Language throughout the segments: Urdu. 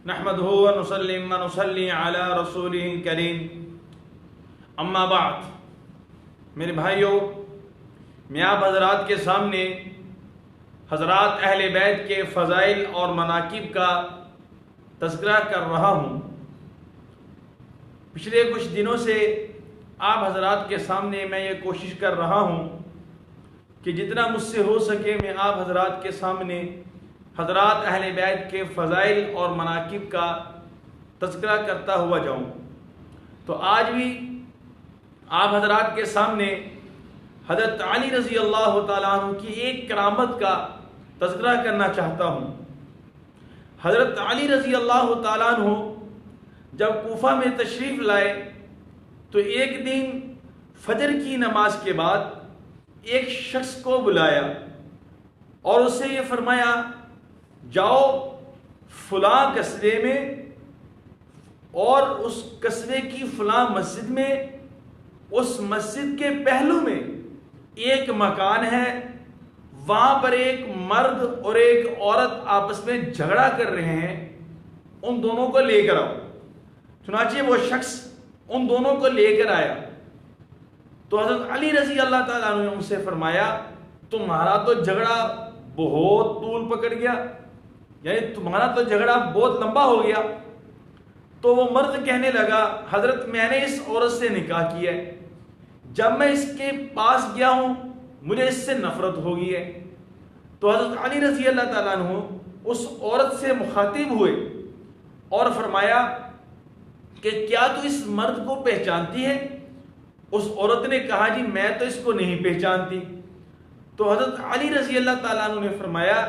نحمده ونصلي على رسوله الكريم اما بعد۔ میرے بھائیوں، میں آپ حضرات کے سامنے حضرات اہل بیت کے فضائل اور مناقب کا تذکرہ کر رہا ہوں۔ پچھلے کچھ دنوں سے آپ حضرات کے سامنے میں یہ کوشش کر رہا ہوں کہ جتنا مجھ سے ہو سکے میں آپ حضرات کے سامنے حضرات اہل بیت کے فضائل اور مناقب کا تذکرہ کرتا ہوا جاؤں۔ تو آج بھی آپ حضرات کے سامنے حضرت علی رضی اللہ تعالیٰ عنہ کی ایک کرامت کا تذکرہ کرنا چاہتا ہوں۔ حضرت علی رضی اللہ تعالیٰ عنہ جب کوفہ میں تشریف لائے تو ایک دن فجر کی نماز کے بعد ایک شخص کو بلایا اور اس سے یہ فرمایا، جاؤ فلاں قصبے میں اور اس قصبے کی فلاں مسجد میں، اس مسجد کے پہلو میں ایک مکان ہے، وہاں پر ایک مرد اور ایک عورت آپس میں جھگڑا کر رہے ہیں، ان دونوں کو لے کر آؤ۔ چنانچہ وہ شخص ان دونوں کو لے کر آیا تو حضرت علی رضی اللہ تعالیٰ عنہ نے ان سے فرمایا، تمہارا تو جھگڑا بہت طول پکڑ گیا، یعنی تمہارا تو جھگڑا بہت لمبا ہو گیا۔ تو وہ مرد کہنے لگا، حضرت میں نے اس عورت سے نکاح کیا ہے، جب میں اس کے پاس گیا ہوں مجھے اس سے نفرت ہو گئی ہے۔ تو حضرت علی رضی اللہ تعالیٰ عنہ اس عورت سے مخاطب ہوئے اور فرمایا کہ کیا تو اس مرد کو پہچانتی ہے؟ اس عورت نے کہا، جی میں تو اس کو نہیں پہچانتی۔ تو حضرت علی رضی اللہ تعالیٰ عنہ نے فرمایا،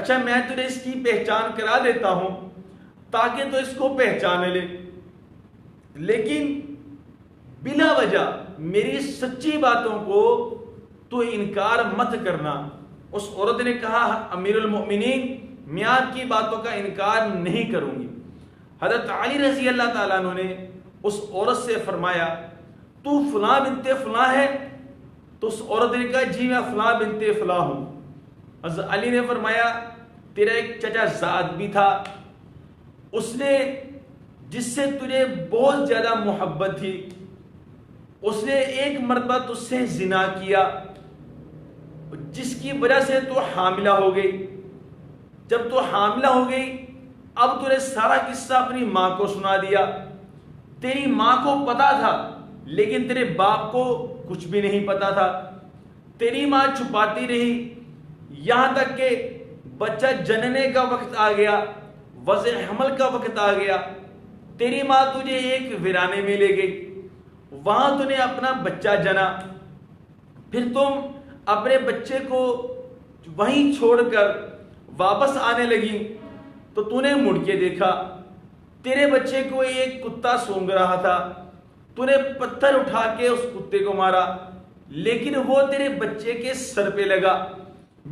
اچھا میں تجھے اس کی پہچان کرا دیتا ہوں تاکہ تو اس کو پہچانے لے، لیکن بلا وجہ میری سچی باتوں کو تو انکار مت کرنا۔ اس عورت نے کہا، امیر المؤمنین میں آپ کی باتوں کا انکار نہیں کروں گی۔ حضرت علی رضی اللہ تعالیٰ عنہ نے اس عورت سے فرمایا، تو فلاں بنت فلاں ہے؟ تو اس عورت نے کہا، جی میں فلاں بنت فلاں ہوں۔ حضرت علی نے فرمایا، تیرا ایک چچا زاد بھی تھا، اس نے جس سے تجھے بہت زیادہ محبت تھی، اس نے ایک مرتبہ تجھ سے زنا کیا جس کی وجہ سے تو حاملہ ہو گئی۔ جب تو حاملہ ہو گئی اب تو نے سارا قصہ اپنی ماں کو سنا دیا۔ تیری ماں کو پتا تھا لیکن تیرے باپ کو کچھ بھی نہیں پتا تھا۔ تیری ماں چھپاتی رہی یہاں تک کہ بچہ جننے کا وقت آ گیا، وضع حمل کا وقت آ گیا۔ تیری ماں تجھے ایک ویرانے میں لے گئی، وہاں تو نے اپنا بچہ جنا، پھر تم اپنے بچے کو وہیں چھوڑ کر واپس آنے لگی تو تو نے مڑ کے دیکھا تیرے بچے کو ایک کتا سونگ رہا تھا، تو نے پتھر اٹھا کے اس کتے کو مارا، لیکن وہ تیرے بچے کے سر پہ لگا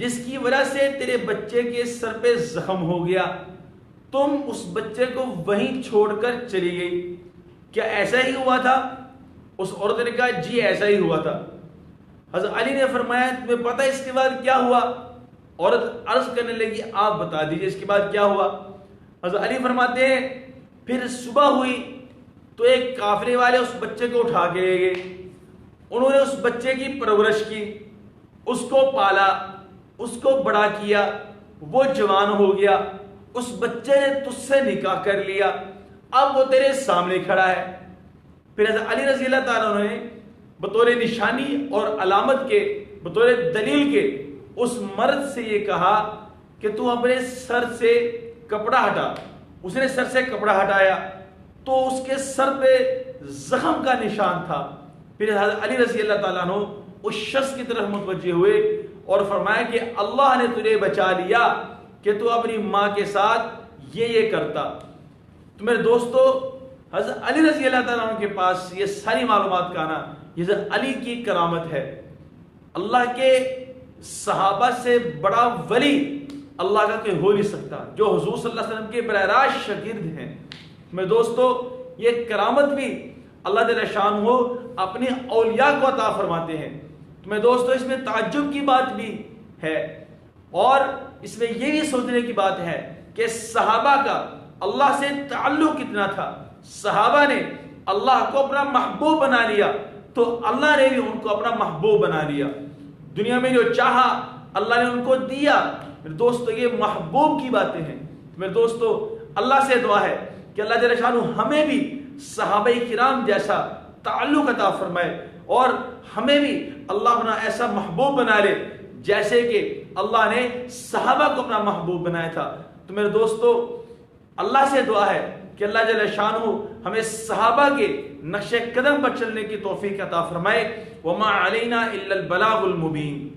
جس کی وجہ سے تیرے بچے کے سر پہ زخم ہو گیا۔ تم اس بچے کو وہیں چھوڑ کر چلی گئی، کیا ایسا ہی ہوا تھا؟ اس عورت نے کہا، جی ایسا ہی ہوا تھا۔ حضرت علی نے فرمایا، تمہیں پتہ اس کے بعد کیا ہوا؟ عورت عرض کرنے لگی، آپ بتا دیجئے اس کے بعد کیا ہوا؟ حضرت علی فرماتے ہیں، پھر صبح ہوئی تو ایک قافلے والے اس بچے کو اٹھا کے لے گئے، انہوں نے اس بچے کی پرورش کی، اس کو پالا، اس کو بڑا کیا، وہ جوان ہو گیا، اس بچے نے تجھ سے نکاح کر لیا، اب وہ تیرے سامنے کھڑا ہے۔ پھر حضرت علی رضی اللہ تعالیٰ عنہ نے بطور نشانی اور علامت کے، بطور دلیل کے اس مرد سے یہ کہا کہ تو اپنے سر سے کپڑا ہٹا۔ اس نے سر سے کپڑا ہٹایا تو اس کے سر پہ زخم کا نشان تھا۔ پھر حضرت علی رضی اللہ تعالیٰ عنہ اس شخص کی طرف متوجہ ہوئے اور فرمایا کہ اللہ نے تجھے بچا لیا کہ تو اپنی ماں کے ساتھ یہ کرتا۔ تو میرے دوستو، حضرت علی رضی اللہ تعالیٰ عنہ کے پاس یہ ساری معلومات کا آنا یہ حضرت علی کی کرامت ہے۔ اللہ کے صحابہ سے بڑا ولی اللہ کا کوئی ہو نہیں سکتا، جو حضور صلی اللہ علیہ وسلم کے براہ راست شاگرد ہیں۔ میرے دوستو، یہ کرامت بھی اللہ جل شانہ اپنے اولیاء کو عطا فرماتے ہیں۔ تو میرے دوستو، اس میں تعجب کی بات بھی ہے اور اس میں یہ بھی سوچنے کی بات ہے کہ صحابہ کا اللہ سے تعلق کتنا تھا. صحابہ نے اللہ کو اپنا محبوب بنا لیا تو اللہ نے بھی ان کو اپنا محبوب بنا لیا. دنیا میں جو چاہا اللہ نے ان کو دیا. میرے دوستو یہ محبوب کی باتیں ہیں. میرے دوستو اللہ سے دعا ہے کہ اللہ جل شانہ ہمیں بھی صحابہ کرام جیسا تعلق عطا فرمائے اور ہمیں بھی اللہ اپنا ایسا محبوب بنا لے جیسے کہ اللہ نے صحابہ کو اپنا محبوب بنایا تھا. تو میرے دوستو اللہ سے دعا ہے کہ اللہ جل شانہ ہمیں صحابہ کے نقش قدم پر چلنے کی توفیق عطا فرمائے. وما علینا الا البلاغ المبین.